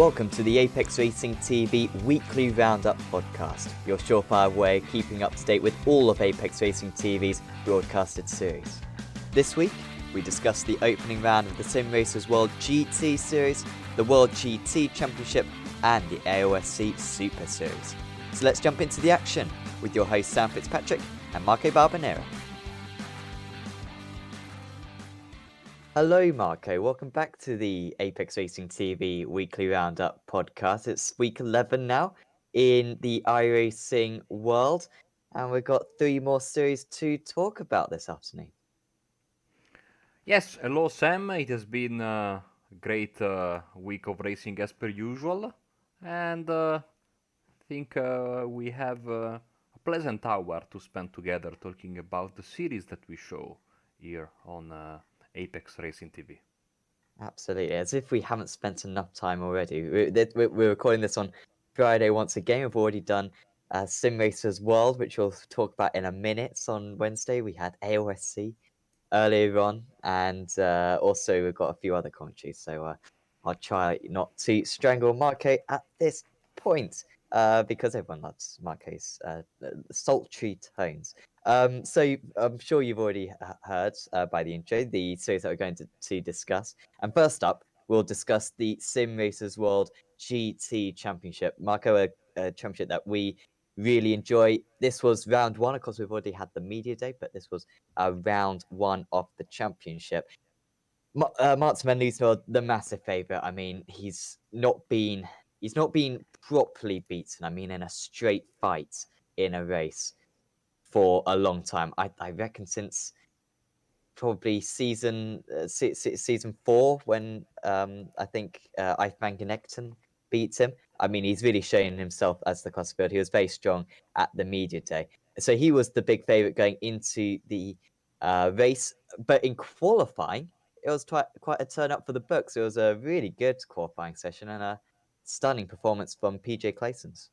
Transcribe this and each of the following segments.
Welcome to the Apex Racing TV Weekly Roundup podcast, your surefire way of keeping up to date with all of Apex Racing TV's broadcasted series. This week, we discuss the opening round of the SimRacersWorld GT Series, the World GT Championship, and the AOSC Super Series. So let's jump into the action with your hosts Sam Fitzpatrick and Marco Barbanera. Hello Marco, welcome back to the Apex Racing TV Weekly Roundup podcast. It's week 11 now in the iRacing world, and we've got 3 more series to talk about this afternoon. Yes, hello Sam, it has been a great week of racing as per usual, and I think we have a pleasant hour to spend together talking about the series that we show here on Apex Racing TV. Absolutely, as if we haven't spent enough time already. We're recording this on Friday once again. We've already done SimRacersWorld, which we'll talk about in a minute. On Wednesday, we had AOSC earlier on, and also we've got a few other commentaries. So I'll try not to strangle Marco at this point, because everyone loves Marco's sultry tones. So I'm sure you've already heard by the intro the series that we're going to discuss. And first up, we'll discuss the SimRacersWorld GT Championship. Marco, a championship that we really enjoy. This was round 1. Of course, we've already had the media day, but this was round 1 of the championship. Martin van Liesveld, the massive favourite. I mean, he's not been properly beaten. I mean, in a straight fight in a race for a long time. I reckon since probably season 4, when I think Van Genekten beat him. I mean, he's really shown himself as the class field. He was very strong at the media day. So he was the big favourite going into the race. But in qualifying, it was quite a turn up for the books. It was a really good qualifying session and a stunning performance from PJ Claessens.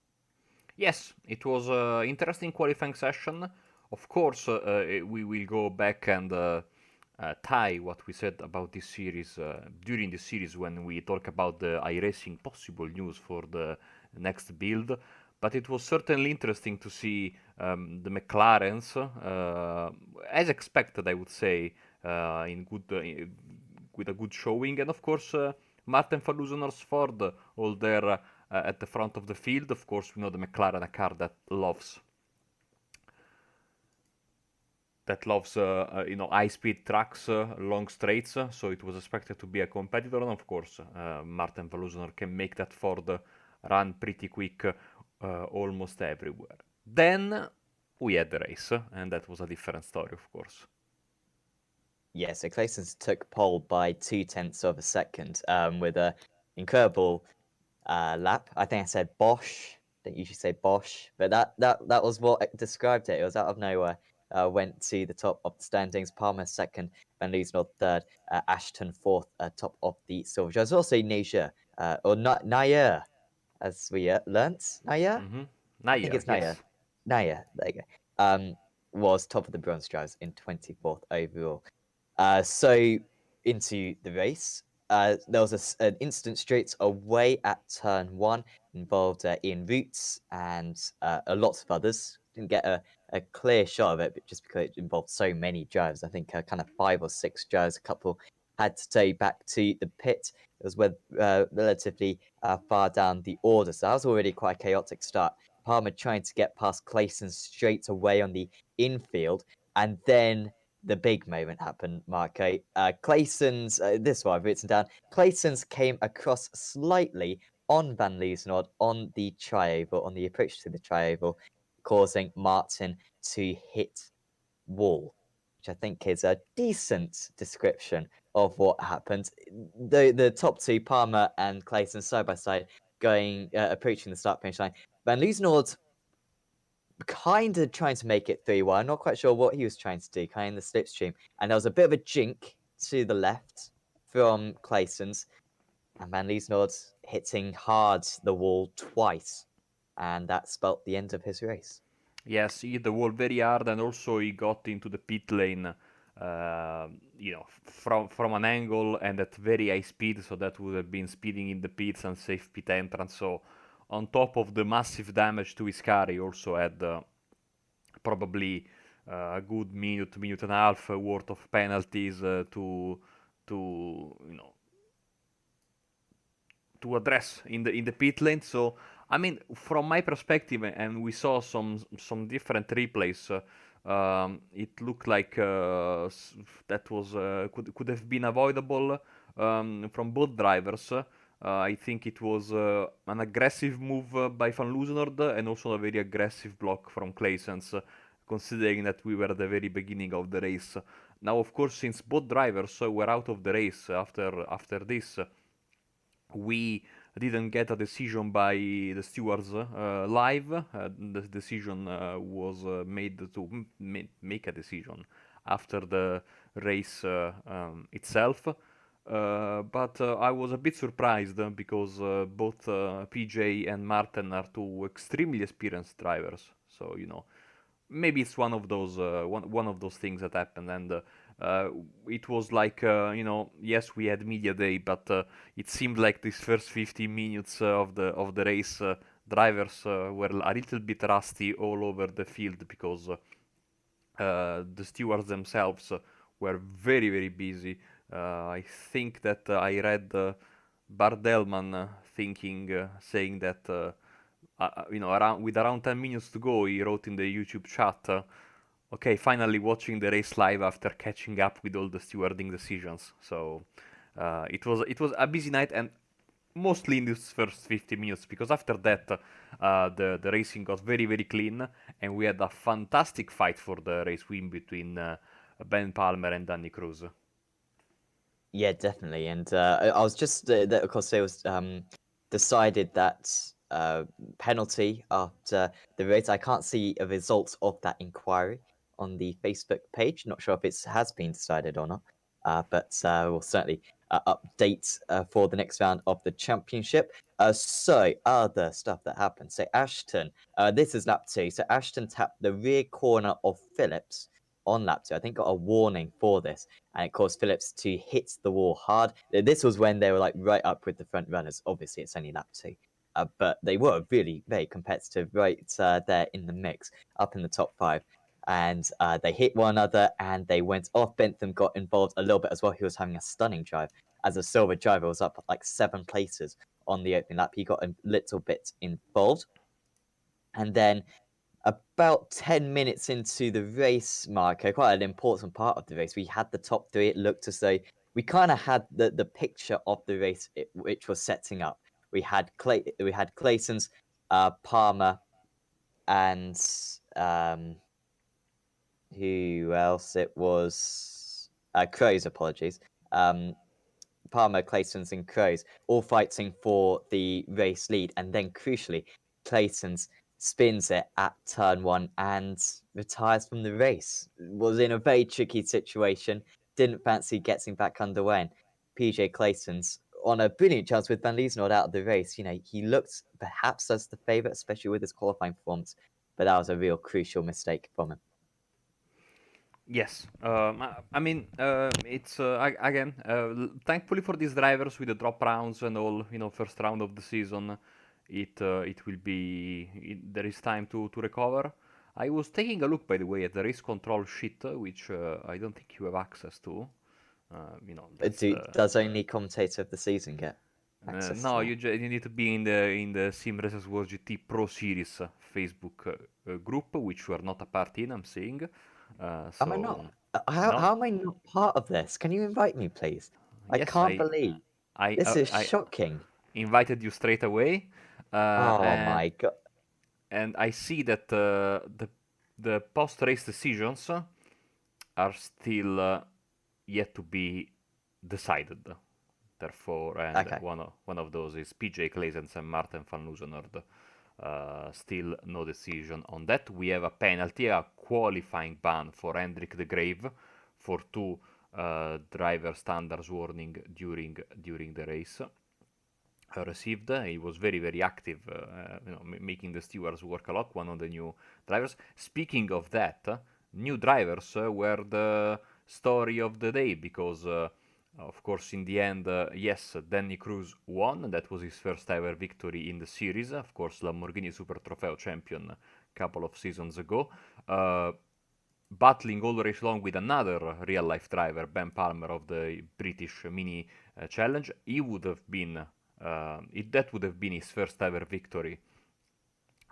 Yes, it was an interesting qualifying session. Of course, we will go back and tie what we said about this series during the series when we talk about the iRacing possible news for the next build. But it was certainly interesting to see the McLarens, as expected, I would say, with a good showing, and of course Martin van Ford all there at the front of the field. Of course, we know the McLaren, a car that loves high-speed tracks, long straights. So it was expected to be a competitor, and of course, Martin van can make that Ford run pretty quick almost everywhere. Then we had the race, and that was a different story, of course. Yeah, so Claessens took pole by 0.2 of a second with an incredible lap. I think I said Bosch. I don't usually say Bosch, but that was what described it. It was out of nowhere. Went to the top of the standings. Palmer second, Van Liesveld third, Ashton fourth, top of the silver. There's also Nair, or Nair, as we learnt. Nair? Mm-hmm. I think it's Nair. Yes. Nair, there you go. Was top of the bronze drivers in 24th overall. So into the race, there was an incident straight away at turn 1, involved Ian Roots and lots of others. Didn't get a clear shot of it, but just because it involved so many drivers. I think kind of 5 or 6 drivers. A couple had to stay back to the pit. It was relatively far down the order, so that was already quite a chaotic start. Palmer trying to get past Claessens straight away on the infield, and then the big moment happened, Marco. Claessens, this one I've written down. Claessens came across slightly on Van Liesveld on the tri-oval, on the approach to the tri-oval, causing Martin to hit wall, which I think is a decent description of what happened. The top 2, Palmer and Claessens, side by side, going approaching the start finish line. Van Liesveld kind of trying to make it 3-1. I'm not quite sure what he was trying to do, kind of in the slipstream. And there was a bit of a jink to the left from Claessens. And Van Liesveld hitting hard the wall twice. And that spelt the end of his race. Yes, he hit the wall very hard, and also he got into the pit lane from an angle and at very high speed, so that would have been speeding in the pits and safe pit entrance. So on top of the massive damage to his car, he also had probably a good minute and a half worth of penalties to address in the pit lane. So I mean, from my perspective, and we saw some different replays. It looked like that was could have been avoidable from both drivers. I think it was an aggressive move by Van Loosenord and also a very aggressive block from Claessens, considering that we were at the very beginning of the race. Now, of course, since both drivers were out of the race after this, we didn't get a decision by the stewards live. The decision was made to make a decision after the race itself. But I was a bit surprised because both PJ and Martin are two extremely experienced drivers. So maybe it's one of those one of those things that happened, and it was like yes, we had media day, but it seemed like these first 15 minutes of the race, drivers were a little bit rusty all over the field because the stewards themselves were very very busy. I think that I read Bart Delman saying that around 10 minutes to go, he wrote in the YouTube chat, "Okay, finally watching the race live after catching up with all the stewarding decisions." So it was a busy night, and mostly in these first 50 minutes, because after that the racing got very very clean, and we had a fantastic fight for the race win between Ben Palmer and Danny Cruz. Yeah, definitely. And I was just that of course there was decided that penalty after the race. I can't see a result of that inquiry on the Facebook page. Not sure if it has been decided or not, but we'll certainly update for the next round of the championship. So other stuff that happened. So Ashton, this is lap 2. So Ashton tapped the rear corner of Phillips on lap 2. I think got a warning for this, and it caused Phillips to hit the wall hard. This was when they were like right up with the front runners. Obviously, it's only lap 2. But they were really very competitive right there in the mix, up in the top 5. And they hit one another, and they went off. Bentham got involved a little bit as well. He was having a stunning drive. As a silver driver, was up like 7 places on the opening lap. He got a little bit involved. And then about 10 minutes into the race, Marco, quite an important part of the race, we had the top 3. It looked as though we kind of had the picture of the race which was setting up. We had Claessens, Palmer, and who else? It was Crows. Apologies. Palmer, Claessens, and Crows all fighting for the race lead, and then crucially, Claessens spins it at turn 1 and retires from the race. Was in a very tricky situation. Didn't fancy getting back underway. And PJ Claessens on a brilliant chance with Van Loosenord out of the race. He looked perhaps as the favourite, especially with his qualifying performance. But that was a real crucial mistake from him. Yes, I mean it's again. Thankfully for these drivers with the drop rounds and all, first round of the season, it will be there is time to recover. I was taking a look, by the way, at the race control sheet, which I don't think you have access to. Does only commentator of the season get access? No, you need to be in the SimRacersWorld GT Pro Series Facebook group, which you are not a part in. I'm saying. Am I not? How am I not part of this? Can you invite me, please? I Yes, can't believe this is shocking. Invited you straight away. Oh my god! And I see that the post-race decisions are still yet to be decided. Therefore, and Okay. one of those is PJ Claessens and Martin van Loosenord. Still no decision on that. We have a penalty, a qualifying ban for Hendrik de Grave for 2 driver standards warning during the race. Received. He was very very active, making the stewards work a lot. One of the new drivers. Speaking of that, new drivers were the story of the day because, of course, in the end, yes, Danny Cruz won. That was his first ever victory in the series. Of course, Lamborghini Super Trofeo champion a couple of seasons ago. Battling all the race long with another real life driver, Ben Palmer of the British Mini Challenge. He would have been, that would have been his first ever victory,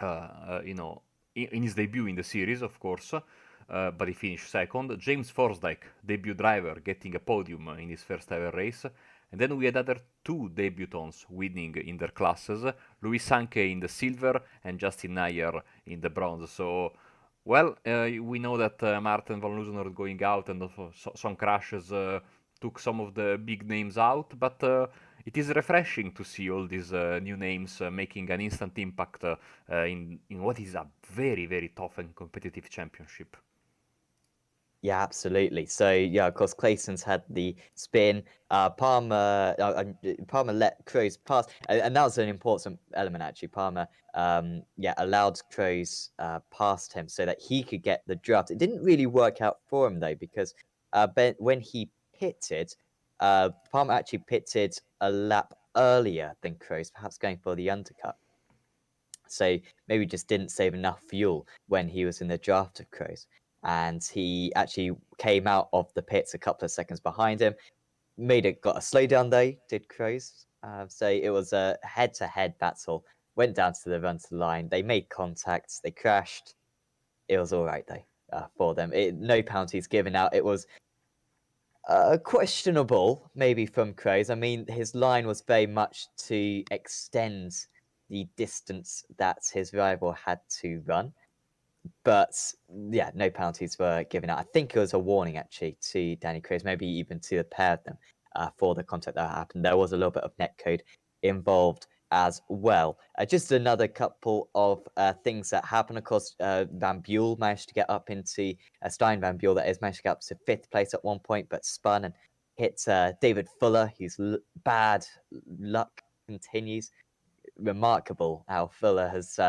in his debut in the series, of course. But he finished second. James Forsdyke, debut driver, getting a podium in his first ever race. And then we had other two debutants winning in their classes. Louis Sankey in the silver and Justin Nayer in the bronze. So, well, we know that Martin van Loosenhoorn going out and some crashes took some of the big names out, but it is refreshing to see all these new names making an instant impact in what is a very, very tough and competitive championship. Yeah, absolutely. So yeah, of course, Clayton's had the spin. Palmer let Kroos pass, and that was an important element actually. Palmer, allowed Kroos past him so that he could get the draft. It didn't really work out for him though, because when he pitted, Palmer actually pitted a lap earlier than Kroos, perhaps going for the undercut. So maybe just didn't save enough fuel when he was in the draft of Kroos. And he actually came out of the pits a couple of seconds behind him. Got a slowdown though, did Kroos. So it was a head-to-head battle. Went down to the run to the line. They made contact. They crashed. It was all right though for them. No penalties given out. It was questionable, maybe from Kroos. I mean, his line was very much to extend the distance that his rival had to run. But yeah, no penalties were given out. I think it was a warning actually to Danny Kroos, maybe even to the pair of them for the contact that happened. There was a little bit of netcode involved as well. Just another couple of things that happened. Of course, Van Buel managed to get up into Stein Van Buel, that is, managed to get up to 5th place at one point, but spun and hit David Fuller. His bad luck continues. Remarkable how Fuller has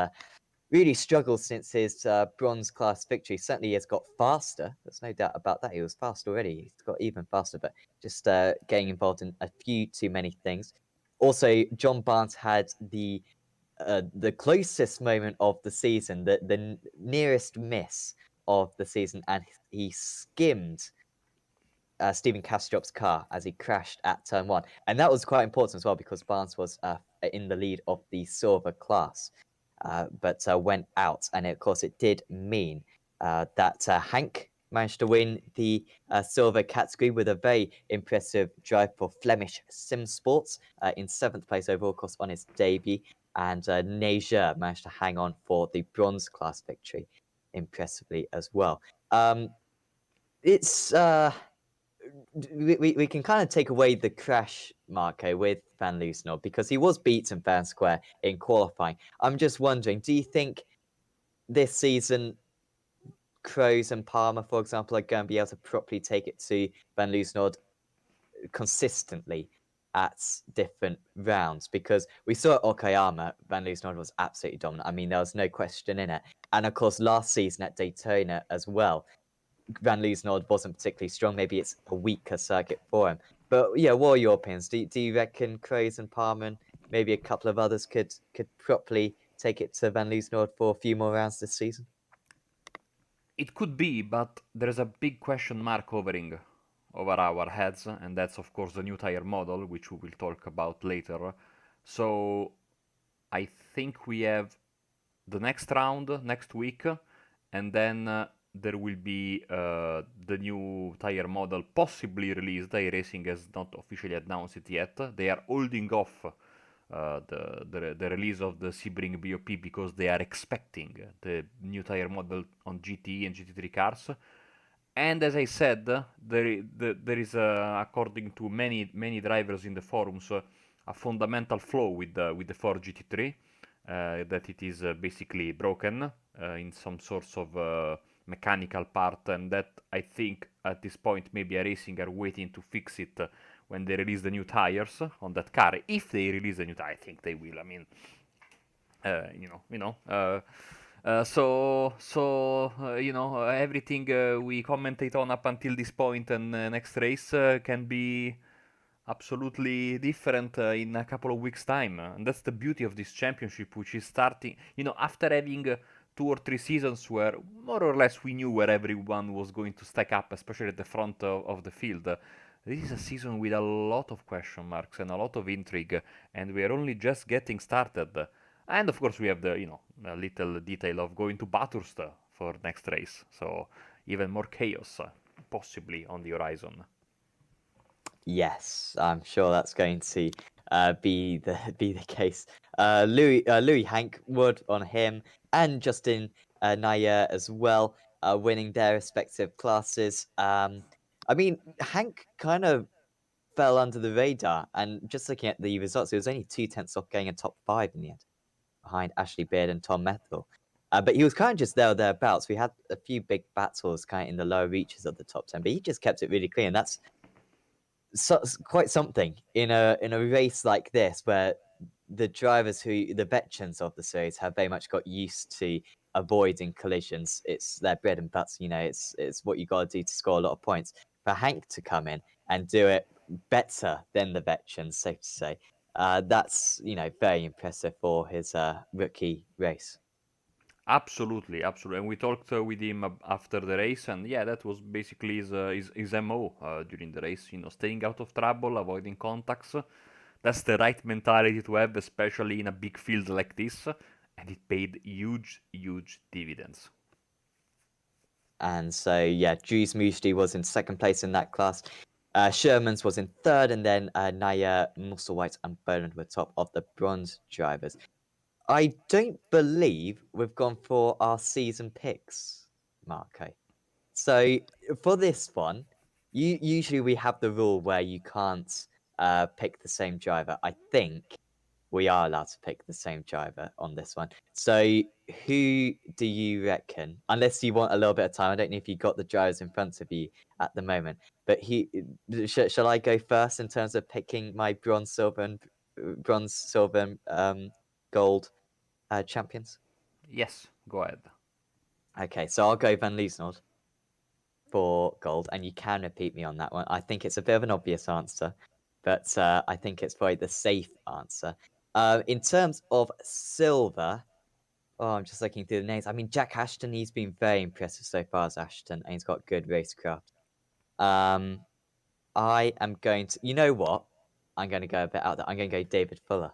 really struggled since his bronze class victory. Certainly, he has got faster. There's no doubt about that. He was fast already. He's got even faster, but just getting involved in a few too many things. Also, John Barnes had the closest moment of the season, the nearest miss of the season, and he skimmed Stephen Kastrop's car as he crashed at turn 1. And that was quite important as well because Barnes was in the lead of the silver class, but went out. And of course, it did mean that Hank managed to win the silver category with a very impressive drive for Flemish Sim Sports in 7th place overall, of course, on his debut. And Neja managed to hang on for the bronze class victory impressively as well. It's we can kind of take away the crash, Marco, with Van Loosenhoorn because he was beaten fair and square in qualifying. I'm just wondering, do you think this season Kroos and Palmer, for example, are going to be able to properly take it to Van Loosenhoorn consistently at different rounds? Because we saw at Okayama, Van Loosenhoorn was absolutely dominant. I mean, there was no question in it. And of course, last season at Daytona as well, Van Loosenhoorn wasn't particularly strong. Maybe it's a weaker circuit for him. But yeah, what are your opinions? Do you reckon Kroos and Palmer and maybe a couple of others could properly take it to Van Loosenhoorn for a few more rounds this season? It could be, but there's a big question mark hovering over our heads, and that's of course the new tire model, which we will talk about later. So I think we have the next round next week, and then there will be the new tire model possibly released. iRacing has not officially announced it yet. They are holding off the release of the Sebring BOP because they are expecting the new tire model on GT and GT3 cars. And as I said, there is, according to many drivers in the forums, a fundamental flaw with the Ford GT3, that it is basically broken in some sorts of mechanical part, and that I think at this point maybe iRacing are waiting to fix it when they release the new tires on that car. If they release the new tire, I think they will. I mean, Everything we commentate on up until this point and next race can be absolutely different in a couple of weeks' time. And that's the beauty of this championship, which is starting, after having 2 or 3 seasons where more or less we knew where everyone was going to stack up, especially at the front of the field. This is a season with a lot of question marks and a lot of intrigue, and we are only just getting started. And of course, we have a little detail of going to Bathurst for next race, so even more chaos possibly on the horizon. Yes, I'm sure that's going to be the case. Louis Hank Wood on him and Justin Nair as well, winning their respective classes. I mean, Hank kind of fell under the radar, and just looking at the results, it was only 2/10 off getting a top 5 in the end, behind Ashley Beard and Tom Methel. But he was kind of just there or thereabouts. We had a few big battles kind of in the lower reaches of the top 10, but he just kept it really clean. That's quite something in a race like this, where the drivers the veterans of the series have very much got used to avoiding collisions. It's their bread and butter, it's what you got to do to score a lot of points. For Hank to come in and do it better than the veterans, safe to say, that's very impressive for his rookie race. Absolutely, absolutely. And we talked with him after the race, and yeah, that was basically his MO during the race. Staying out of trouble, avoiding contacts. That's the right mentality to have, especially in a big field like this, and it paid huge, huge dividends. And so, yeah, Drew's Mujdi was in second place in that class. Sherman's was in third, and then Naya, Musselwhite, and Boland were top of the bronze drivers. I don't believe we've gone for our season picks, Marco. So for this one, usually we have the rule where you can't pick the same driver. I think we are allowed to pick the same driver on this one. So who do you reckon? Unless you want a little bit of time, I don't know if you got the drivers in front of you at the moment. But shall I go first in terms of picking my bronze, silver, and gold champions? Yes, go ahead. Okay, so I'll go Van Liesnold for gold, and you can repeat me on that one. I think it's a bit of an obvious answer, but I think it's probably the safe answer. In terms of silver, I'm just looking through the names. I mean, Jack Ashton, he's been very impressive so far as Ashton, and he's got good racecraft. I am going to, you know what? I'm going to go a bit out there. I'm going to go David Fuller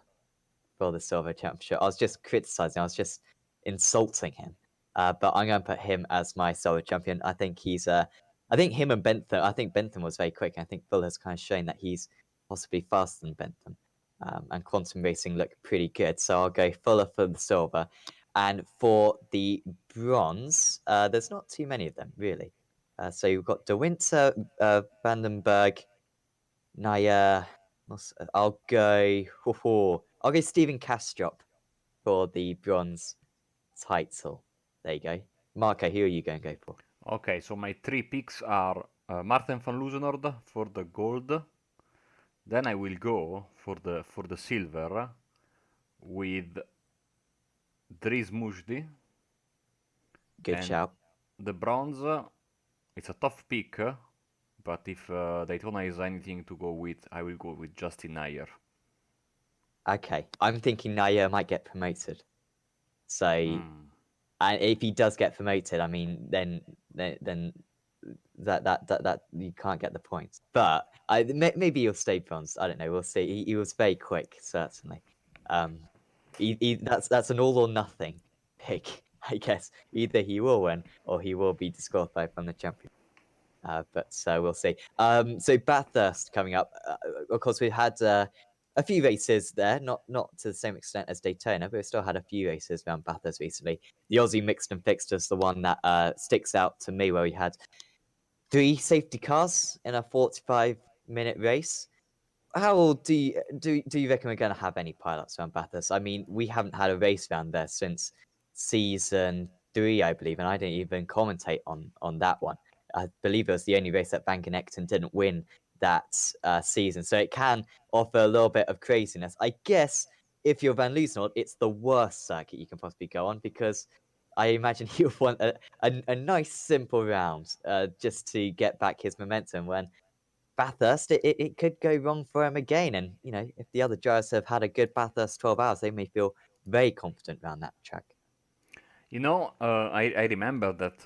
for the silver championship. I was just criticizing, I was just insulting him. But I'm going to put him as my silver champion. I think I think him and Bentham, I think Bentham was very quick. I think Fuller's kind of shown that he's possibly faster than Bentham. And Quantum Racing looked pretty good. So I'll go Fuller for the silver. And for the bronze, there's not too many of them, really. So you've got De Winter, Vandenberg, Naya. I'll go Stephen Castrop for the bronze title. There you go. Marco, who are you going to go for? Okay, so my 3 picks are Martin van Loosenord for the gold. Then I will go for the silver with Dries Mujdi. Good and shout. The bronze, it's a tough pick, but if Daytona is anything to go with, I will go with Justin Nair. Okay, I'm thinking Naya might get promoted. So, and if he does get promoted, I mean, then that you can't get the points. But maybe he'll stay bronze. I don't know. We'll see. He was very quick, certainly. That's an all or nothing pick, I guess. Either he will win or he will be disqualified from the champion. But we'll see. So Bathurst coming up. Of course, we had a few races there, not to the same extent as Daytona, but we still had a few races around Bathurst recently. The Aussie Mixed and Fixed is the one that sticks out to me, where we had 3 safety cars in a 45-minute race. How do you reckon we're going to have any pilots around Bathurst? I mean, we haven't had a race around there since season 3, I believe, and I didn't even commentate on that one. I believe it was the only race that Van Genekten didn't win that season, so it can offer a little bit of craziness. I guess if you're Van Loosenholt, it's the worst circuit you can possibly go on, because I imagine he would want a nice simple round just to get back his momentum when Bathurst, it could go wrong for him again. And, if the other drivers have had a good Bathurst 12 hours, they may feel very confident around that track. I remember that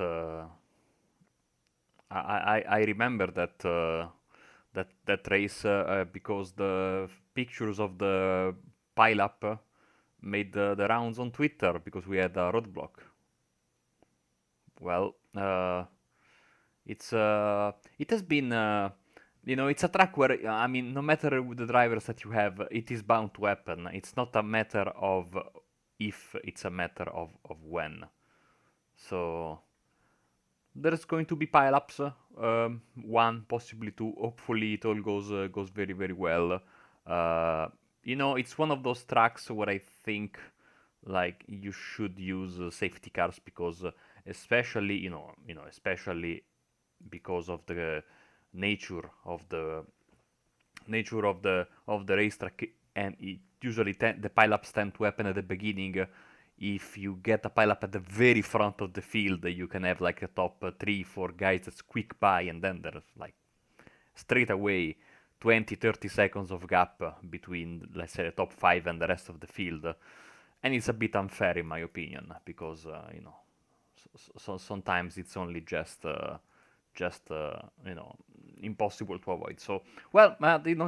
I remember that race because the pictures of the pile-up made the rounds on Twitter because we had a roadblock. Well, it has been it's a track where I mean, no matter the drivers that you have, it is bound to happen. It's not a matter of if, it's a matter of when. So there's going to be pile-ups, one, possibly two. Hopefully, it all goes very very well. It's one of those tracks where I think like you should use safety cars because, especially especially because of the nature of the racetrack, and usually the pile-ups tend to happen at the beginning. If you get a pile-up at the very front of the field, you can have like a top 3-4 guys that squeak by, and then there's like straight away 20-30 seconds of gap between, let's say, the top 5 and the rest of the field. And it's a bit unfair in my opinion because so sometimes it's only just impossible to avoid. So, well,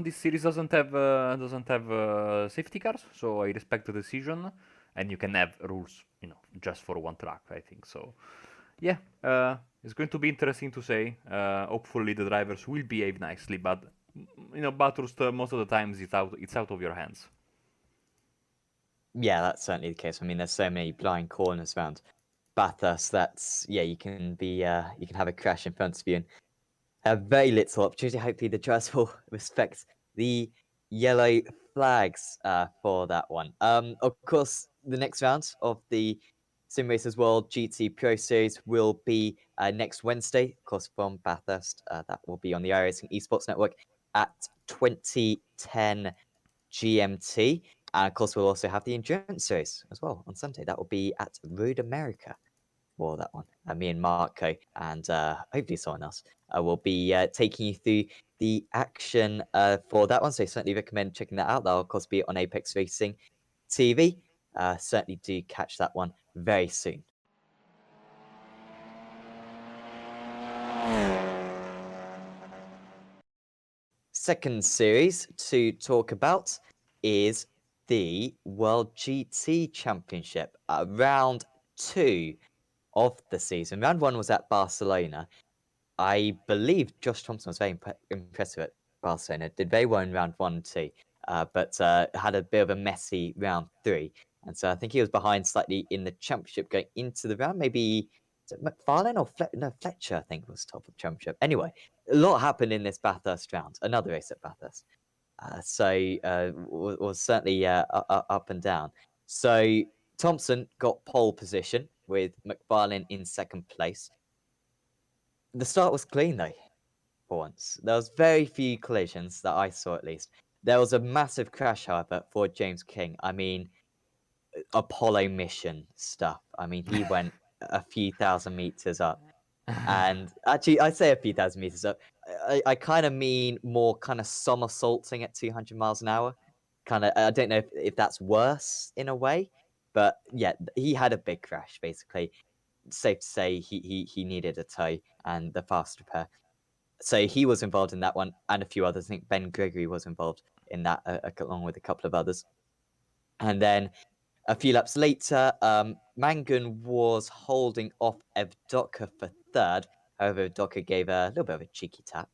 this series doesn't have safety cars, so I respect the decision, and you can have rules, just for one track. I think so. Yeah, it's going to be interesting to say. Hopefully, the drivers will behave nicely, but Bathurst, most of the times it's out of your hands. Yeah, that's certainly the case. I mean, there's so many blind corners around Bathurst that's you can have a crash in front of you and have very little opportunity. Hopefully, the drivers will respect the yellow flags for that one. Of course, the next round of the SimRacersWorld GT Pro Series will be next Wednesday, of course, from Bathurst. That will be on the iRacing Esports Network at 2010 GMT. And of course, we'll also have the Endurance Series as well on Sunday. That will be at Road America for that one. Me and Marco and hopefully someone else will be taking you through the action for that one. So certainly recommend checking that out. That'll of course be on Apex Racing TV. Certainly do catch that one very soon. Second series to talk about is the World GT Championship, round 2 of the season. Round 1 was at Barcelona. I believe Josh Thompson was very impressive at Barcelona. Did very well in round 1 and 2, but had a bit of a messy round 3. And so I think he was behind slightly in the championship going into the round. Maybe McFarlane or Fletcher, I think, was top of the championship. Anyway, a lot happened in this Bathurst round. Another race at Bathurst. Was certainly up and down. So Thompson got pole position with McFarlane in second place. The start was clean though, for once. There was very few collisions that I saw, at least. There was a massive crash, however, for James King. I mean, Apollo mission stuff. I mean, he went a few thousand meters up. And actually, I say a few thousand meters up. I kind of mean more kind of somersaulting at 200 miles an hour. I don't know if that's worse in a way, but yeah, he had a big crash basically. Safe to say he needed a tow and the fast repair. So he was involved in that one and a few others. I think Ben Gregory was involved in that along with a couple of others. And then a few laps later, Mangan was holding off Evdoka for third. However, Evdoka gave a little bit of a cheeky tap.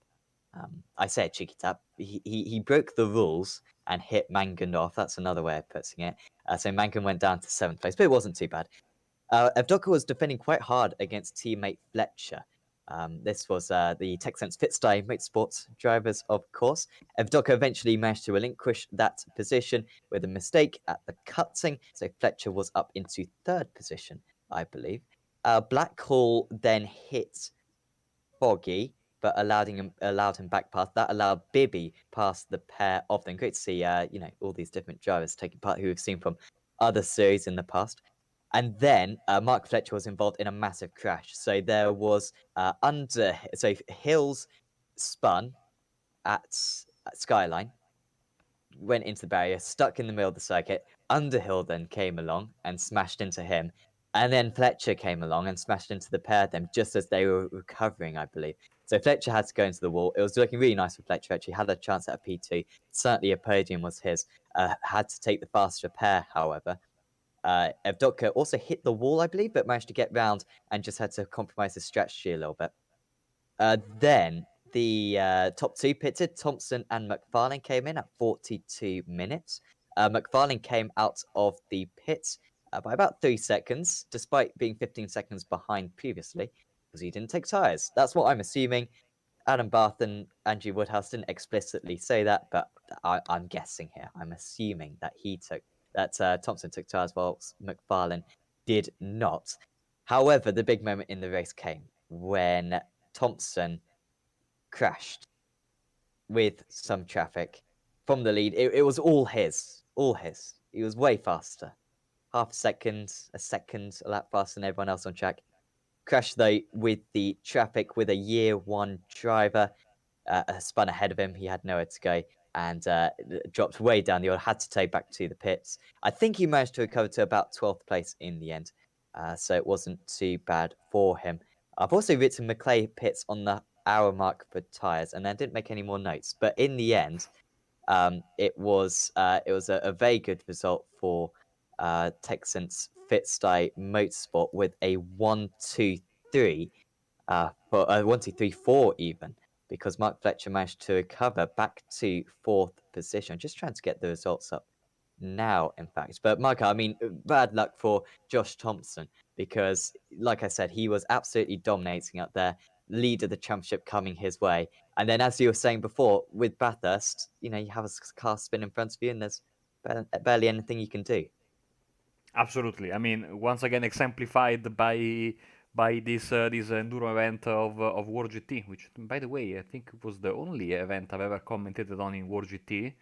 I say a cheeky tap. He broke the rules and hit Mangan off. That's another way of putting it. So Mangan went down to 7th place, but it wasn't too bad. Evdoka was defending quite hard against teammate Fletcher. This was the TechSense Pitstyle Motorsports drivers, of course. Evdoka eventually managed to relinquish that position with a mistake at the cutting, so Fletcher was up into 3rd position, I believe. Blackhall then hit Foggy, but allowed him back past. That allowed Bibby past the pair of them. Great to see, all these different drivers taking part who we've seen from other series in the past. And then Mark Fletcher was involved in a massive crash. So there was Hills spun at Skyline, went into the barrier, stuck in the middle of the circuit. Underhill then came along and smashed into him. And then Fletcher came along and smashed into the pair of them just as they were recovering, I believe. So Fletcher had to go into the wall. It was looking really nice for Fletcher, actually. Had a chance at a P2. Certainly a podium was his. Had to take the faster pair, however. Evdotka also hit the wall, I believe, but managed to get round and just had to compromise his strategy a little bit. Then the top two pitted. Thompson and McFarlane came in at 42 minutes. McFarlane came out of the pits by about 3 seconds, despite being 15 seconds behind previously, because he didn't take tyres. That's what I'm assuming. Adam Barth and Andrew Woodhouse didn't explicitly say that, but I'm guessing here. I'm assuming that Thompson took tyres whilst McFarlane did not. However, the big moment in the race came when Thompson crashed with some traffic from the lead. It was all his. He was way faster. Half a second, a lap faster than everyone else on track. Crashed though with the traffic with a year one driver. Spun ahead of him. He had nowhere to go and dropped way down the order. Had to take back to the pits. I think he managed to recover to about 12th place in the end. So it wasn't too bad for him. I've also written McClay pits on the hour mark for tyres, and I didn't make any more notes. But in the end, it was a very good result for Texans Fitstyle Motorsport with a 1-2-3, for a 1-2-3-4 even, because Mark Fletcher managed to recover back to 4th position. I'm just trying to get the results up now, in fact. But Micah, I mean, bad luck for Josh Thompson, because, like I said, he was absolutely dominating out there, lead of the championship coming his way. And then, as you were saying before, with Bathurst, you have a car spin in front of you, and there's barely anything you can do. Absolutely. I mean, once again exemplified by this enduro event of World GT, which, by the way, I think was the only event I've ever commented on in World GT.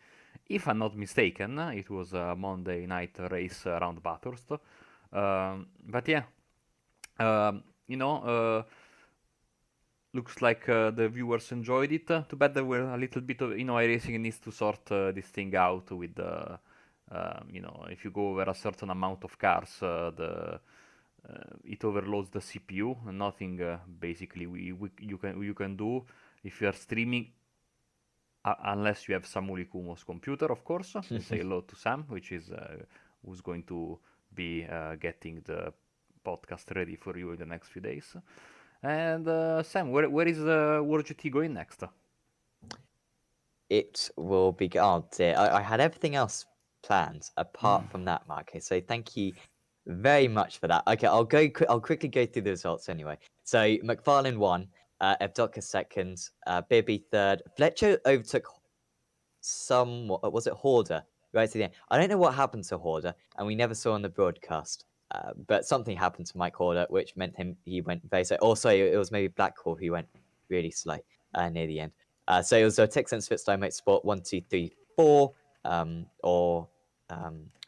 If I'm not mistaken, it was a Monday night race around Bathurst. But yeah, you know, looks like the viewers enjoyed it. Too bad there were a little bit of, iRacing needs to sort this thing out with if you go over a certain amount of cars, it overloads the CPU. Nothing basically you can do if you are streaming, unless you have Samuli Kumo's computer, of course. Say hello to Sam, which is who's going to be getting the podcast ready for you in the next few days. And Sam, where is World GT going next? It will be. Oh dear, I had everything else planned apart from that, Mark. Okay, so thank you very much for that. Okay, I'll quickly go through the results anyway. So McFarlane won, Evdotka second, Bibby third. Fletcher overtook somewhat. Was it Horder right to the end? I don't know what happened to Horder, and we never saw on the broadcast. But something happened to Mike Horder, which meant he went very slow. Also, it was maybe Blackhall who went really slow near the end. So it was a Texans Fitstyle Motorsport 1, 2, 3, 4, or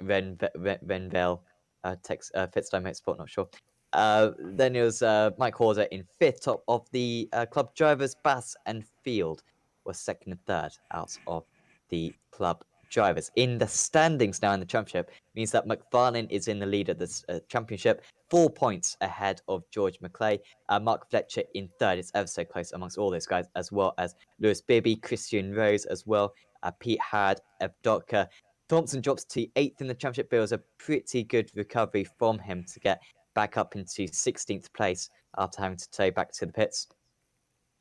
Renville Fitstyle Motorsport, not sure. Then it was Mike Horder in 5th, top of the club drivers. Bass and Field was 2nd and 3rd out of the club drivers. In the standings now in the championship means that McFarlane is in the lead of this championship, 4 points ahead of George McClay. Mark Fletcher in 3rd. It's ever so close amongst all those guys, as well as Lewis Bibby, Christian Rose as well, Pete Had, Evdotka. Thompson drops to 8th in the championship, but it was a pretty good recovery from him to get back up into 16th place after having to tow back to the pits.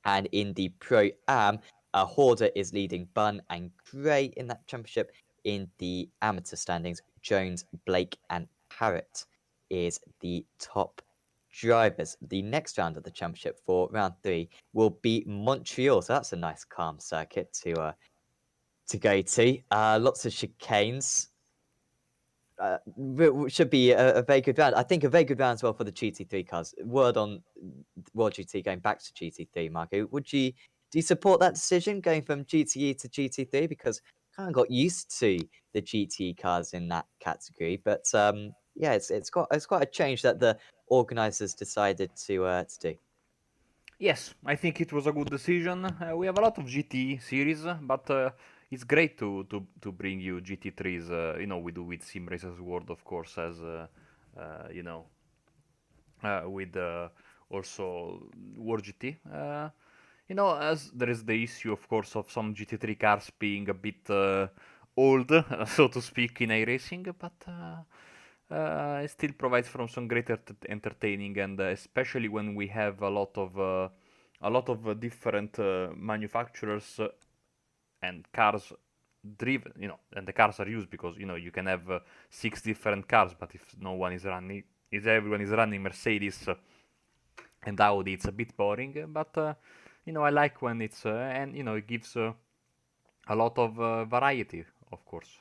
And in the Pro-Am, Horder is leading Bunn and Gray in that championship. In the amateur standings, Jones, Blake, and Parrott is the top drivers. The next round of the championship for round 3 will be Montreal. So that's a nice calm circuit to go to. Lots of chicanes. Should be a very good round. I think a very good round as well for the GT3 cars. Word on World GT going back to GT3, Marco. Do you support that decision going from GTE to GT3? Because I kind of got used to the GTE cars in that category, but yeah, it's quite a change that the organizers decided to do. Yes, I think it was a good decision. We have a lot of GT series, but it's great to bring you GT3s. We do with SimRacersWorld, of course, as you know, with also World GT. As there is the issue, of course, of some GT3 cars being a bit old, so to speak, in iRacing, but it still provides from some great entertaining, and especially when we have a lot of different manufacturers and cars driven, and the cars are used because you can have 6 different cars, but if no one is running, if everyone is running Mercedes and Audi, it's a bit boring. But I like when it's and it gives a lot of variety, of course.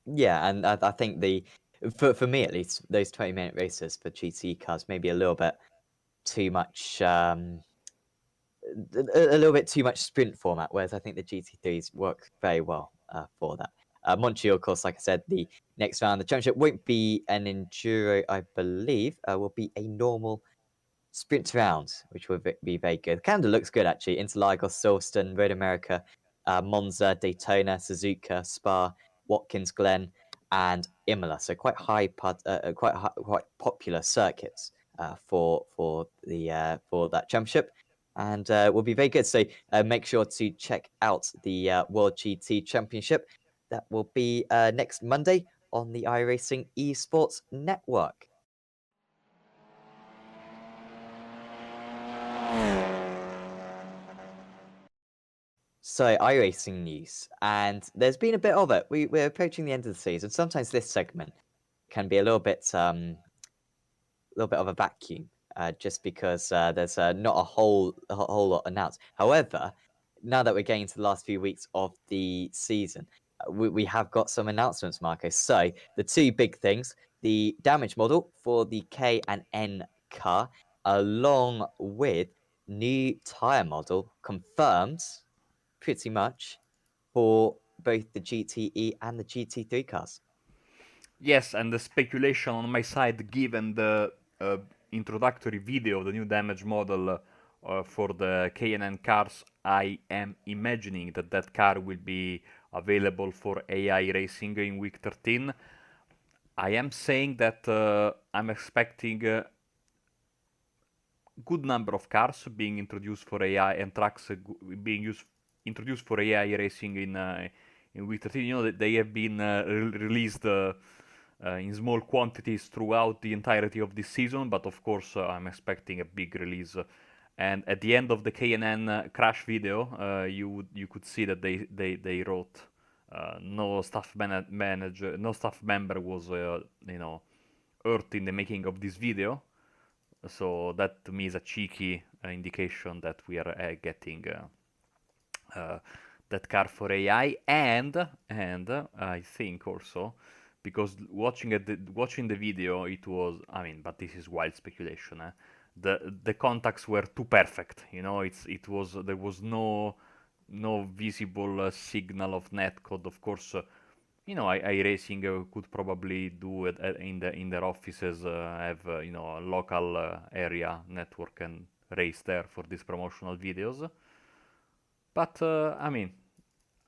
Yeah, and I think for me at least, those 20-minute races for GT cars maybe a little bit too much. A little bit too much sprint format, whereas I think the GT3s work very well for that. Montreal, of course, like I said, the next round, the championship won't be an enduro, I believe. Will be a normal sprint round, which will be very good. Canada looks good actually. Interlagos, Silverstone, Road America, Monza, Daytona, Suzuka, Spa, Watkins Glen, and Imola. So quite quite popular circuits for that championship, and will be very good. So make sure to check out the World GT Championship. That will be next Monday on the iRacing Esports Network. So, iRacing news, and there's been a bit of it. We're approaching the end of the season. Sometimes this segment can be a little bit of a vacuum, just because there's not a whole lot announced. However, now that we're getting to the last few weeks of the season, we have got some announcements, Marco. So the two big things: the damage model for the K and N car, along with new tire model confirmed, pretty much, for both the GTE and the GT3 cars. Yes, and the speculation on my side, given the introductory video of the new damage model for the K&N cars, I am imagining that car will be available for AI racing in week 13. I am saying that I'm expecting a good number of cars being introduced for AI and trucks being introduced for AI racing in week 13. They have been released in small quantities throughout the entirety of this season, but of course I'm expecting a big release. And at the end of the K&N crash video, you could see that they wrote no staff manager, no staff member was hurt in the making of this video. So that to me is a cheeky indication that we are getting that car for AI, and I think also because watching the video, it was, I mean, but this is wild speculation. The contacts were too perfect. There was no visible signal of netcode. Of course, iRacing could probably do it in their offices, have a local area network and race there for these promotional videos. But I mean,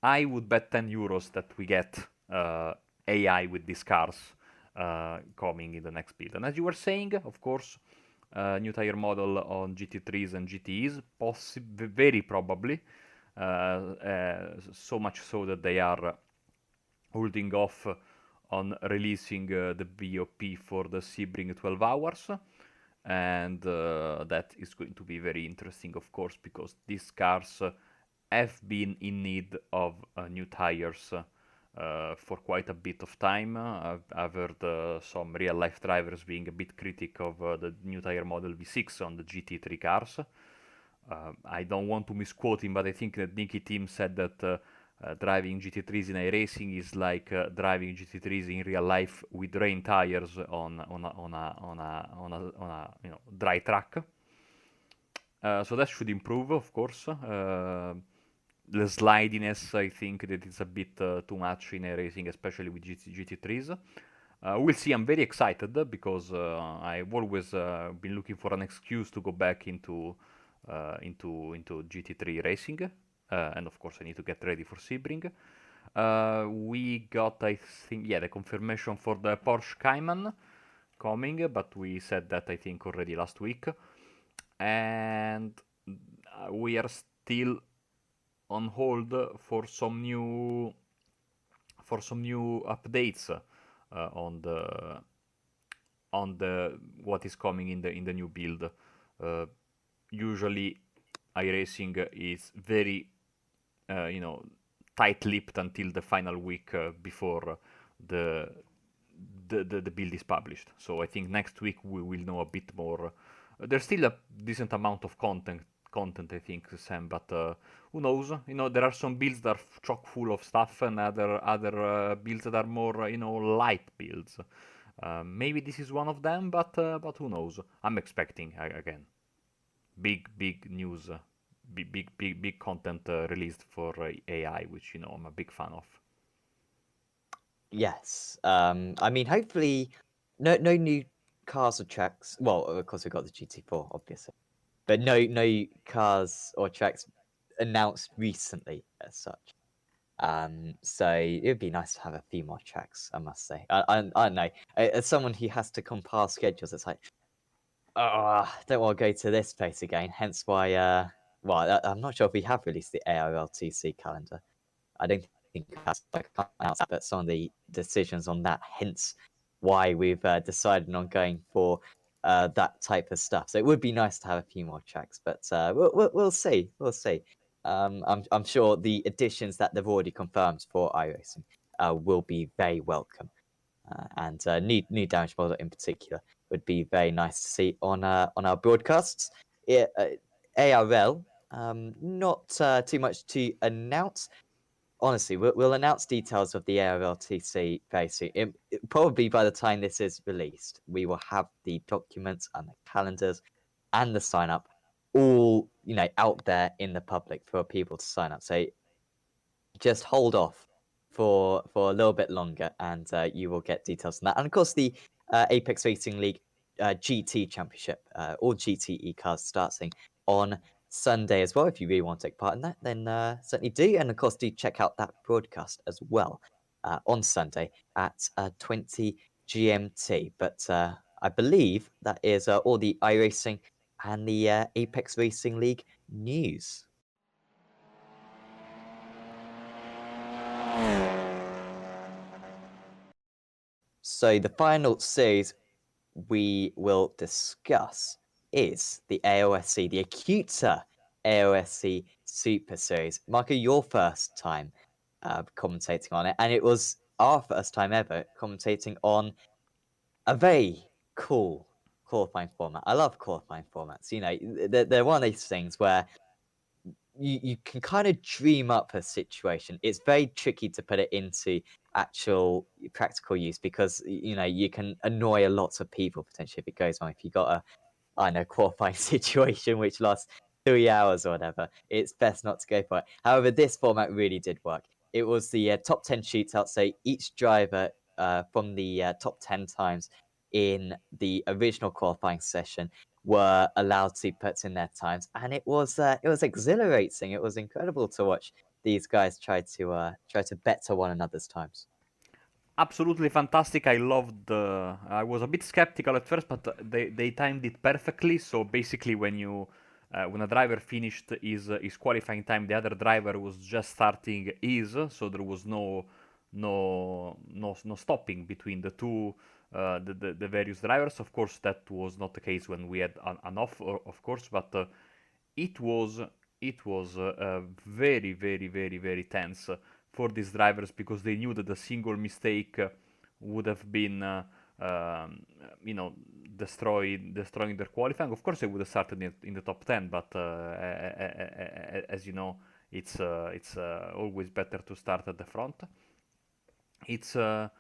I would bet €10 that we get AI with these cars coming in the next build. And as you were saying, of course, new tire model on GT3s and GTEs, very probably. So much so that they are holding off on releasing the BOP for the Sebring 12 hours. And that is going to be very interesting, of course, because these cars have been in need of new tires for quite a bit of time. I've heard some real-life drivers being a bit critical of the new tire model V6 on the GT3 cars. I don't want to misquote him, but I think that Nicky Tim said that driving GT3s in iRacing is like driving GT3s in real life with rain tires on a dry track. So that should improve, of course. The slidiness, I think that it's a bit too much in iRacing, especially with GT3s. We'll see. I'm very excited because I've always been looking for an excuse to go back into GT3 racing, and of course I need to get ready for Sebring. We got, I think, yeah, the confirmation for the Porsche Cayman coming, but we said that I think already last week, and we are still on hold for some new updates on the what is coming in the new build. Uh, Usually, iRacing is very you know tight-lipped until the final week before the, the build is published. So I think next week we will know a bit more. There's still a decent amount of content I think, Sam, but who knows? There are some builds that are chock full of stuff, and other builds that are more light builds. Maybe this is one of them, but who knows? I'm expecting again big news, big content released for AI, which I'm a big fan of. Yes. I mean, hopefully, no new cars or tracks. Well, of course, we got the GT4, obviously, but no cars or tracks announced recently as such. So it'd be nice to have a few more tracks, I must say. I don't know. As someone who has to compile schedules, it's like, oh, I don't want to go to this place again. Hence why, well, I'm not sure if we have released the ARLTC calendar. I don't think that's like announced, but some of the decisions on that, hence why we've decided on going for that type of stuff. So it would be nice to have a few more tracks, but we'll see. We'll see. I'm sure the additions that they've already confirmed for iRacing will be very welcome, and new damage model in particular would be very nice to see on our broadcasts. ARL, not too much to announce. Honestly, we'll announce details of the ARLTC very soon. Probably by the time this is released, we will have the documents and the calendars and the sign up all out there in the public for people to sign up. So just hold off for a little bit longer, and you will get details on that. And of course, the Apex Racing League GT Championship, all GTE cars starting on Sunday as well. If you really want to take part in that, then certainly do. And of course, do check out that broadcast as well on Sunday at 20 GMT. But I believe that is all the iRacing and the Apex Racing League news. So the final series we will discuss is the AOSC, the Acuta AOSC Super Series. Marco, your first time commentating on it, and it was our first time ever commentating on a very cool qualifying format. I love qualifying formats. They're one of these things where you can kind of dream up a situation. It's very tricky to put it into actual practical use because you can annoy a lot of people potentially if it goes on. If you got a qualifying situation which lasts 3 hours or whatever, it's best not to go for it. However, this format really did work. It was the top 10 shootout, so each driver from the top 10 times in the original qualifying session were allowed to put in their times, and it was exhilarating. It was incredible to watch these guys try to better one another's times. Absolutely fantastic. I loved. I was a bit skeptical at first, but they timed it perfectly. So basically, when a driver finished his qualifying time, the other driver was just starting his. So there was no stopping between the two the various drivers. Of course, that was not the case when we had an off, of course, but it was very very tense for these drivers because they knew that a single mistake would have been destroying their qualifying. Of course, they would have started in the top 10, but as you know, it's always better to start at the front. It's a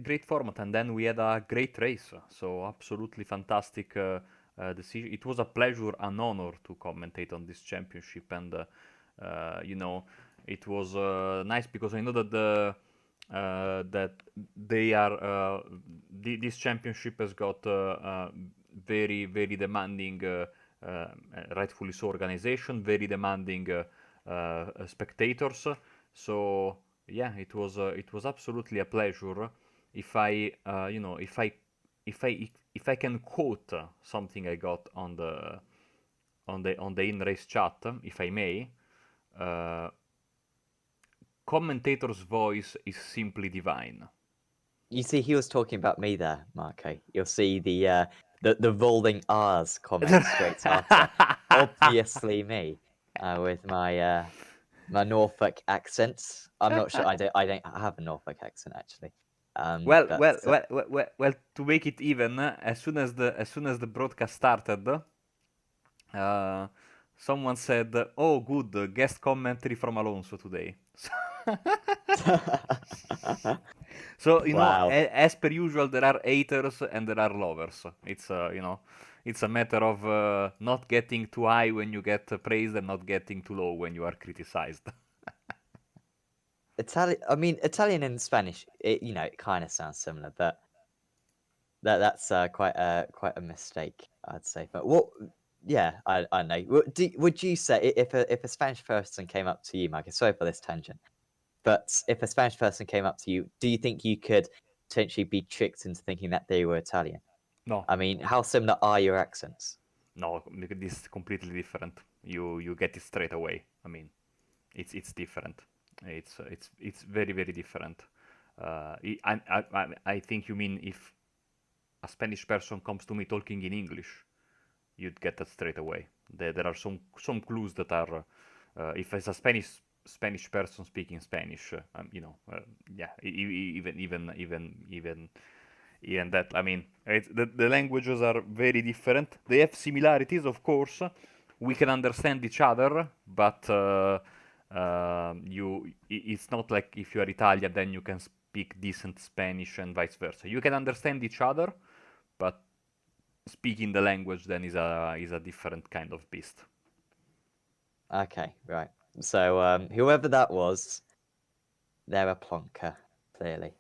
great format, and then we had a great race. So absolutely fantastic decision. It was a pleasure, an honor to commentate on this championship, and it was nice because I know that that they are this championship has got very very demanding, rightfully so, organization, very demanding spectators. So yeah, it was absolutely a pleasure. If I if I can quote something I got on the in-race chat, if I may, uh, commentator's voice is simply divine. You see, he was talking about me there, Marco. You'll see the rolling R's comment straight after. Obviously me, with my Norfolk accent. I'm not sure. I don't have a Norfolk accent actually. Well, But well, well, well, well, well, to make it even, as soon as the broadcast started, uh, someone said, "Oh, good, guest commentary from Alonso today." So wow. as per usual, there are haters and there are lovers. It's it's a matter of not getting too high when you get praised and not getting too low when you are criticized. Italian. I mean, Italian and Spanish. It kind of sounds similar, but that's quite a mistake, I'd say. But what? Yeah, I know. Would you say if a Spanish person came up to you, Mike? Sorry for this tangent, but if a Spanish person came up to you, do you think you could potentially be tricked into thinking that they were Italian? No, I mean, how similar are your accents? no, this is completely different. You get it straight away. I mean, it's different. It's very very different. I think you mean if a Spanish person comes to me talking in English, you'd get that straight away. There are some clues that are, if it's a Spanish person speaking Spanish, yeah, even that. I mean, the languages are very different. They have similarities, of course. We can understand each other, but it's not like if you are Italian, then you can speak decent Spanish and vice versa. You can understand each other, but speaking the language then is a different kind of beast. Okay, right. So whoever that was, they're a plonker, clearly.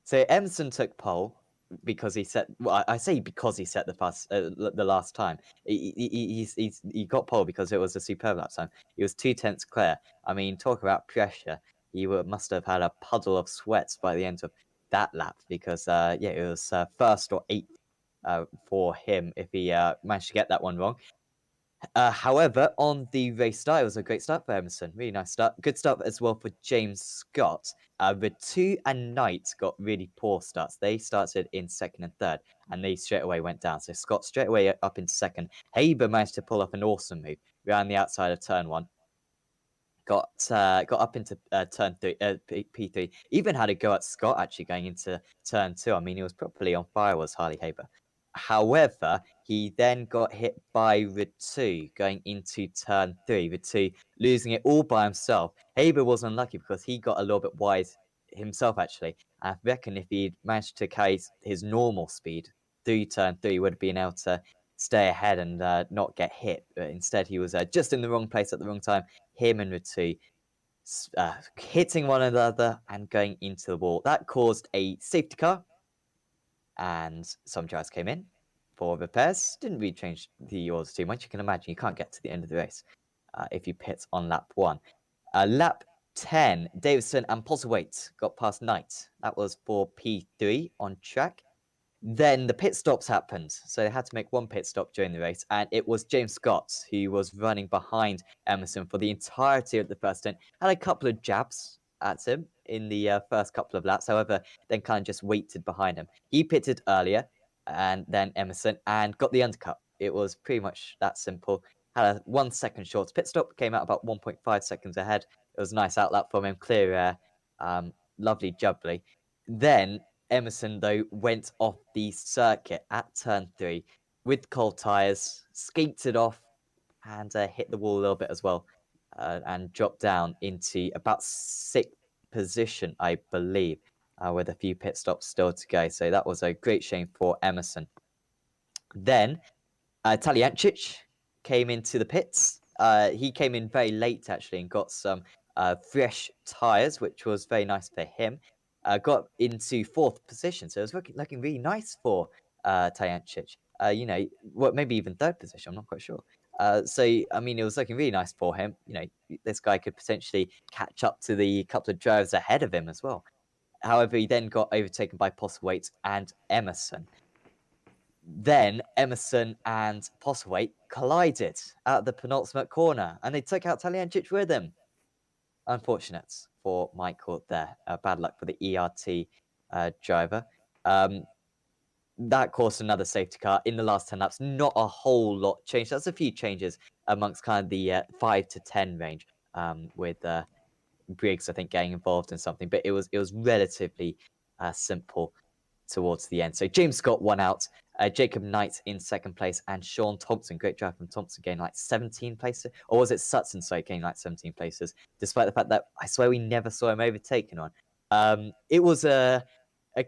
So Emerson took pole because he set. Well, I say because he set the last time. He got pole because it was a superb lap time. He was 2/10 clear. I mean, talk about pressure. He must have had a puddle of sweats by the end of that lap because yeah, it was first or eighth for him if he managed to get that one wrong. However, on the race start, it was a great start for Emerson. Really nice start. Good start as well for James Scott. Two and Knight got really poor starts. They started in second and third, and they straight away went down. So Scott straight away up in second. Haber managed to pull off an awesome move around the outside of turn one. Got up into turn three, P3. Even had a go at Scott actually going into turn two. I mean, he was properly on fire, was Harley Haber. However, he then got hit by Ritu going into turn three. Ritu losing it all by himself. Haber was unlucky because he got a little bit wide himself, actually. I reckon if he'd managed to carry his normal speed through turn three, he would have been able to stay ahead and not get hit. But instead, he was just in the wrong place at the wrong time. Him and Ritu hitting one another and going into the wall. That caused a safety car, and some drivers came in for repairs. Didn't really change the orders too much. You can imagine you can't get to the end of the race if you pit on lap one. Lap 10, Davison and Postlethwaite got past Knight. That was for P3 on track. Then the pit stops happened, so they had to make one pit stop during the race, and it was James Scott who was running behind Emerson for the entirety of the first stint. Had a couple of jabs at him in the first couple of laps, however, then kind of just waited behind him. He pitted earlier, and then Emerson, and got the undercut. It was pretty much that simple. Had a 1 second short pit stop, came out about 1.5 seconds ahead. It was a nice outlap from him, clear air, lovely jubbly. Then Emerson, though, went off the circuit at turn three with cold tyres, skated off, and hit the wall a little bit as well, and dropped down into about sixth position, I believe, with a few pit stops still to go. So that was a great shame for Emerson. Then Taliancic came into the pits. He came in very late, actually, and got some fresh tyres, which was very nice for him. Got into 4th position, so it was looking really nice for Tyancic. Maybe even 3rd position, I'm not quite sure. So, I mean, it was looking really nice for him. This guy could potentially catch up to the couple of drivers ahead of him as well. However, he then got overtaken by Postlethwaite and Emerson. Then Emerson and Postlethwaite collided at the penultimate corner, and they took out Taliancic with him. Unfortunate for Michael there. Bad luck for the ERT driver. That caused another safety car in the last 10 laps. Not a whole lot changed. That's a few changes amongst kind of the 5 to 10 range, with Briggs, I think, getting involved in something, but it was relatively simple towards the end. So James Scott won out, Jacob Knight in 2nd place, and Sean Thompson, great drive from Thompson, gained like 17 places. Or was it Sutton, sorry, gained like 17 places, despite the fact that I swear we never saw him overtaken on. It was a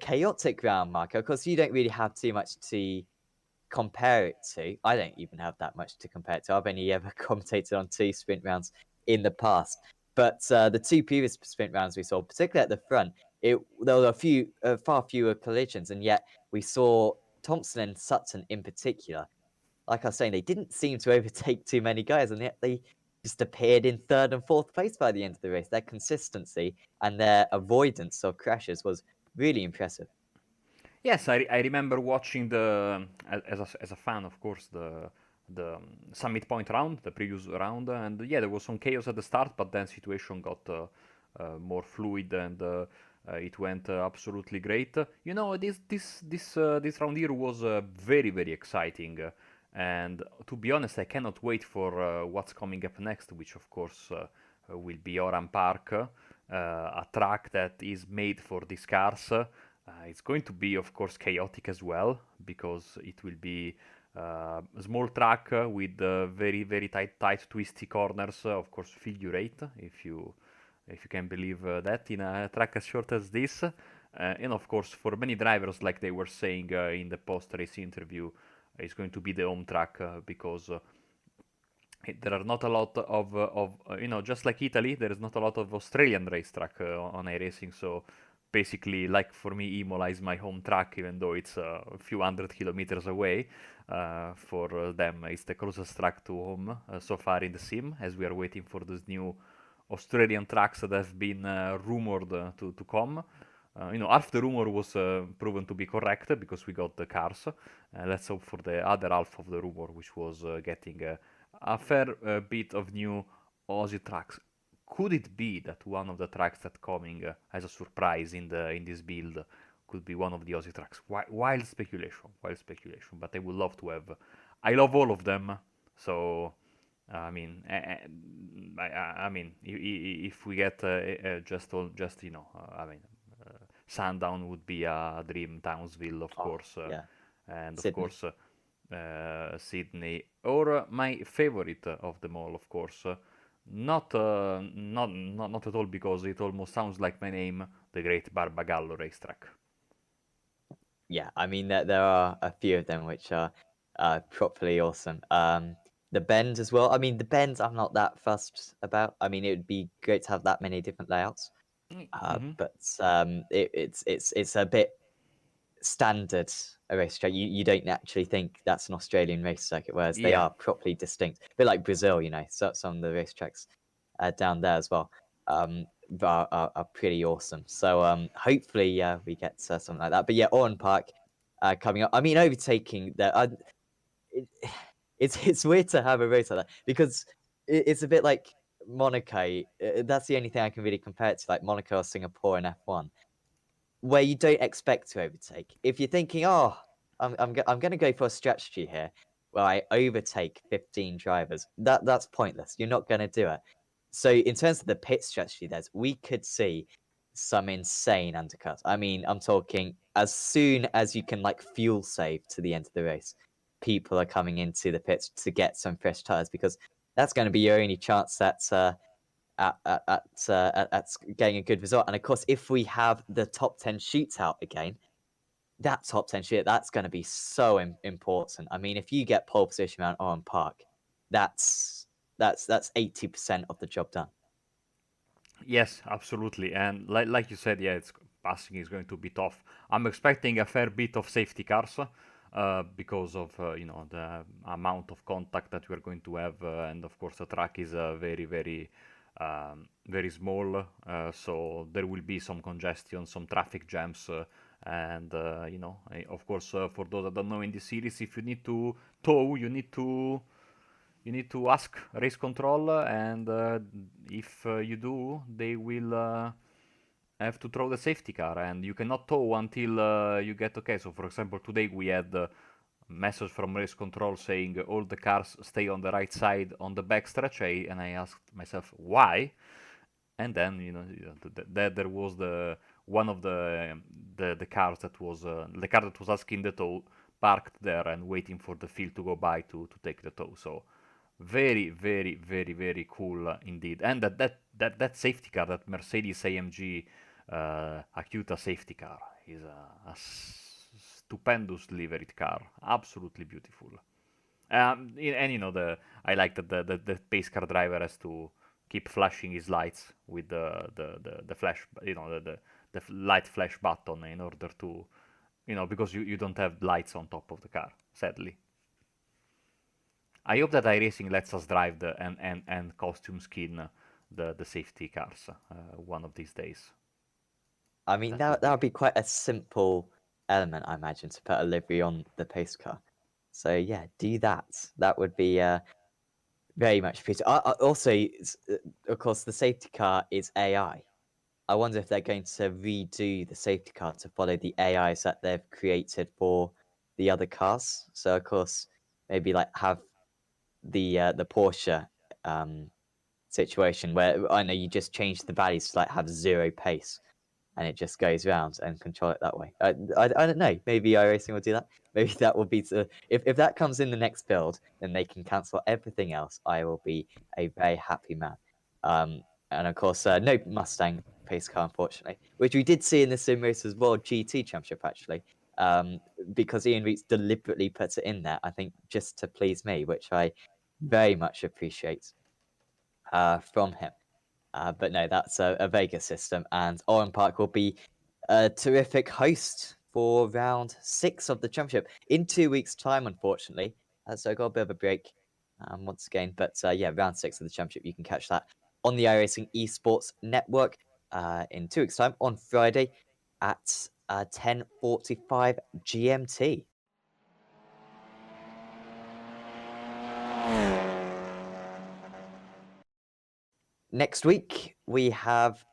chaotic round, Marco. Of course, you don't really have too much to compare it to. I don't even have that much to compare it to. I've only ever commentated on 2 sprint rounds in the past. But the 2 previous sprint rounds we saw, particularly at the front, there were far fewer collisions, and yet we saw Thompson and Sutton in particular. Like I was saying, they didn't seem to overtake too many guys, and yet they just appeared in 3rd and 4th place by the end of the race. Their consistency and their avoidance of crashes was really impressive. Yes, I remember watching as a fan, of course, the Summit Point round, the previous round, and yeah, there was some chaos at the start, but then situation got more fluid and it went absolutely great. This round here was very exciting, and to be honest, I cannot wait for what's coming up next, which of course will be Oran Park, a track that is made for these cars. It's going to be, of course, chaotic as well, because it will be a small track with very tight, twisty corners. Of course, figure eight, if you can believe that in a track as short as this. And of course, for many drivers, like they were saying in the post-race interview, it's going to be the home track because there are not a lot of just like Italy, there is not a lot of Australian racetrack on iRacing. So basically, like for me, Imola is my home track, even though it's a few hundred kilometers away. For them, it's the closest track to home so far in the sim, as we are waiting for those new Australian tracks that have been rumored to come. Half the rumor was proven to be correct because we got the cars. Let's hope for the other half of the rumor, which was getting a fair bit of new Aussie tracks. Could it be that one of the tracks that coming as a surprise in this build could be one of the Aussie tracks? Wild speculation, but I would love to have. I love all of them, so I mean, if we get Sundown would be a dream. Townsville, of course, Yeah. and Sydney. of course Sydney, or my favorite of them all, of course. Not at all, because it almost sounds like my name, the Great Barbagallo racetrack. Yeah, I mean there are a few of them which are properly awesome. The Bend as well. I mean, the Bends I'm not that fussed about. I mean, it would be great to have that many different layouts, but it's a bit standard a racetrack. You don't naturally think that's an Australian race circuit, whereas they Yeah. are properly distinct. A bit like Brazil, so some of the racetracks down there as well are pretty awesome. So hopefully we get something like that. But yeah, Oran Park coming up. I mean, overtaking there. It's weird to have a race like that because it's a bit like Monaco. That's the only thing I can really compare it to, like Monaco or Singapore in F1, where you don't expect to overtake. If you're thinking, oh, I'm going to go for a strategy here where I overtake 15 drivers, that's pointless. You're not going to do it. So in terms of the pit strategy, we could see some insane undercuts. I mean, I'm talking as soon as you can like fuel save to the end of the race, people are coming into the pits to get some fresh tires, because that's going to be your only chance at getting a good result. And of course, if we have the top 10 shootout again, that top 10 shootout, that's going to be so important. I mean, if you get pole position around Oran Park, that's 80% of the job done. Yes, absolutely. And like you said, yeah, it's passing is going to be tough. I'm expecting a fair bit of safety cars because of the amount of contact that we're going to have, and of course the track is very small, so there will be some congestion, some traffic jams, and of course, for those that don't know in this series, if you need to tow, you need to ask race control, and if you do, they will have to throw the safety car, and you cannot tow until you get okay. So, for example, today we had a message from race control saying all the cars stay on the right side on the backstretch, and I asked myself why, and then there was the one of the cars that was the car that was asking the tow parked there and waiting for the field to go by to take the tow. So very, very, very, very cool indeed. And that safety car, that Mercedes AMG Acuta safety car, is a stupendous livered car, absolutely beautiful. And I like that the pace car driver has to keep flashing his lights with the flash, the light flash button in order to, because you don't have lights on top of the car, sadly. I hope that iRacing lets us drive and costume skin the safety cars one of these days. I mean, that would be quite a simple element, I imagine, to put a livery on the pace car. So yeah, do that. That would be very much appreciated. Also, of course, the safety car is AI. I wonder if they're going to redo the safety car to follow the AIs that they've created for the other cars. So of course, maybe like have the Porsche situation where I know you just change the values to like have 0 pace, and it just goes around and control it that way. I don't know. Maybe iRacing will do that. Maybe that will be if that comes in the next build, then they can cancel everything else. I will be a very happy man. And of course, no Mustang pace car, unfortunately, which we did see in the SimRacersWorld GT Championship actually. Because Ian Reitz deliberately puts it in there, I think, just to please me, which I very much appreciate from him. But no, that's a Vegas system, and Oran Park will be a terrific host for round 6 of the championship in 2 weeks' time, unfortunately. So I got a bit of a break once again. But yeah, round 6 of the championship, you can catch that on the iRacing Esports Network in 2 weeks' time on Friday at 10:45 GMT. Next week, we have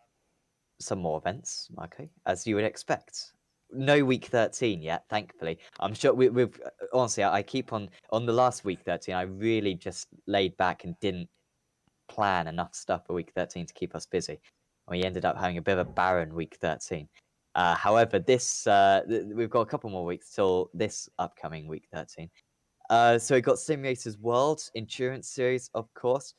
some more events, Marco, as you would expect. No week 13 yet, thankfully. I'm sure we've honestly, I keep on the last week 13. I really just laid back and didn't plan enough stuff for week 13 to keep us busy. We ended up having a bit of a barren week 13. However, this we've got a couple more weeks till this upcoming week 13. So we've got SimRacersWorld Endurance Series, of course.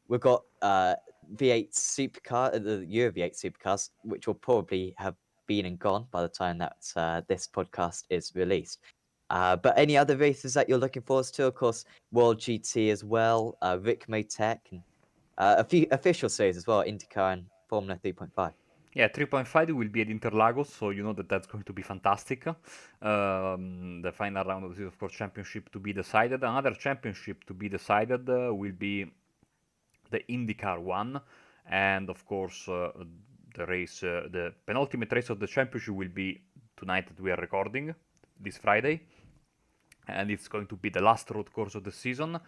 We've got V8 Supercar, the Euro V8 Supercars, which will probably have been and gone by the time that this podcast is released. But any other races that you're looking forward to? Of course, World GT as well, Rick Tech, and a few official series as well, IndyCar and Formula 3.5. Yeah, 3.5 will be at Interlagos, so you know that that's going to be fantastic. The final round of the of course championship to be decided. Another championship to be decided will be the IndyCar one, and of course the race, the penultimate race of the championship will be tonight that we are recording this Friday, and it's going to be the last road course of the season.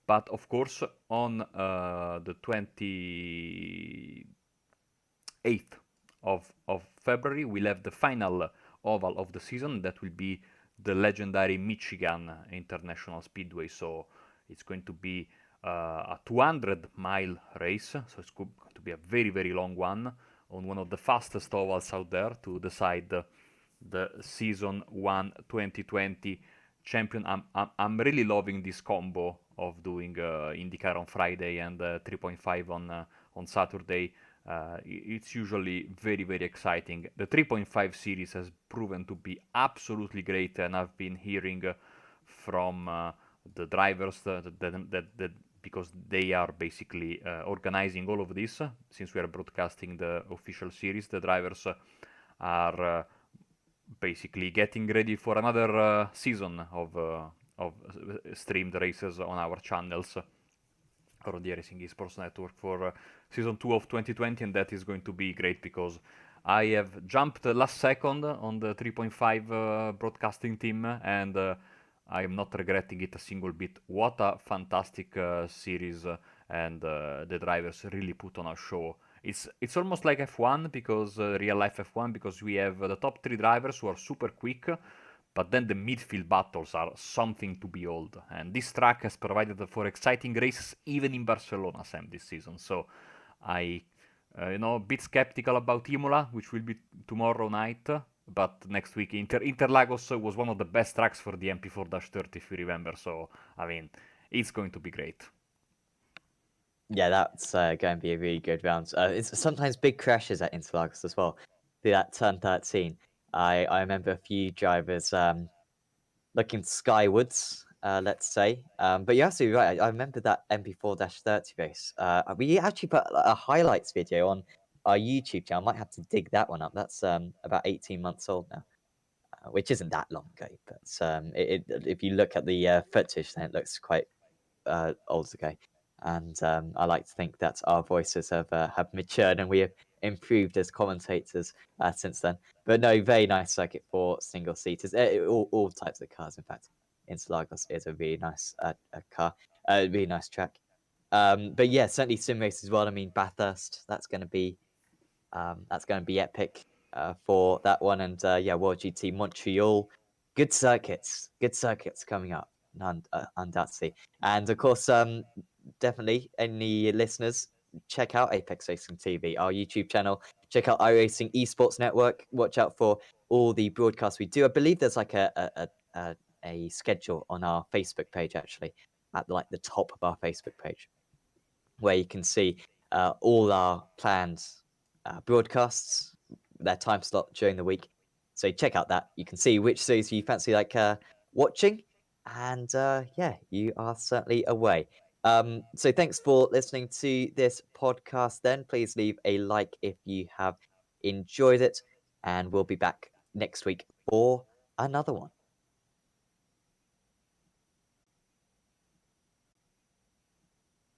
But of course, on the 28th of February, we'll have the final oval of the season. That will be the legendary Michigan International Speedway. So it's going to be a 200-mile race. So it's going to be a very, very long one on one of the fastest ovals out there to decide the season 1 2020 champion. I'm really loving this combo of doing IndyCar on Friday and 3.5 on Saturday. It's usually very, very exciting. The 3.5 series has proven to be absolutely great, and I've been hearing from the drivers that because they are basically organizing all of this. Since we are broadcasting the official series, the drivers are basically getting ready for another season of streamed races on our channels or on the iRacing Esports Network for season 2 of 2020, and that is going to be great because I have jumped last second on the 3.5 broadcasting team, and I am not regretting it a single bit. What a fantastic series, and the drivers really put on a show. It's almost like F1 because real life F1 because we have the top 3 drivers who are super quick, but then the midfield battles are something to behold. And this track has provided for exciting races even in Barcelona, Sam, this season. So I, a bit skeptical about Imola, which will be tomorrow night. But next week, Interlagos was one of the best tracks for the MP4-30, if you remember. So, I mean, it's going to be great. Yeah, that's going to be a really good round. It's sometimes big crashes at Interlagos as well. Through that turn 13, I remember a few drivers looking skywards, let's say. But you're absolutely right. I remember that MP4-30 race. We actually put a highlights video on our YouTube channel. I might have to dig that one up. That's about 18 months old now, which isn't that long ago. But if you look at the footage, then it looks quite old ago. And I like to think that our voices have matured and we have improved as commentators since then. But no, very nice circuit for single seaters, all types of cars. In fact, Interlagos is a really nice car, really nice track. But yeah, certainly sim race as well. I mean, Bathurst, that's going to be epic for that one. And yeah, World GT Montreal, good circuits coming up, undoubtedly. And of course, definitely any listeners, check out Apex Racing TV, our YouTube channel. Check out iRacing Esports Network. Watch out for all the broadcasts we do. I believe there's like a schedule on our Facebook page, actually, at like the top of our Facebook page, where you can see all our planned broadcasts, their time slot during the week. So check out that. You can see which series you fancy like watching, and yeah, you are certainly away. So thanks for listening to this podcast. Then please leave a like if you have enjoyed it, and we'll be back next week for another one.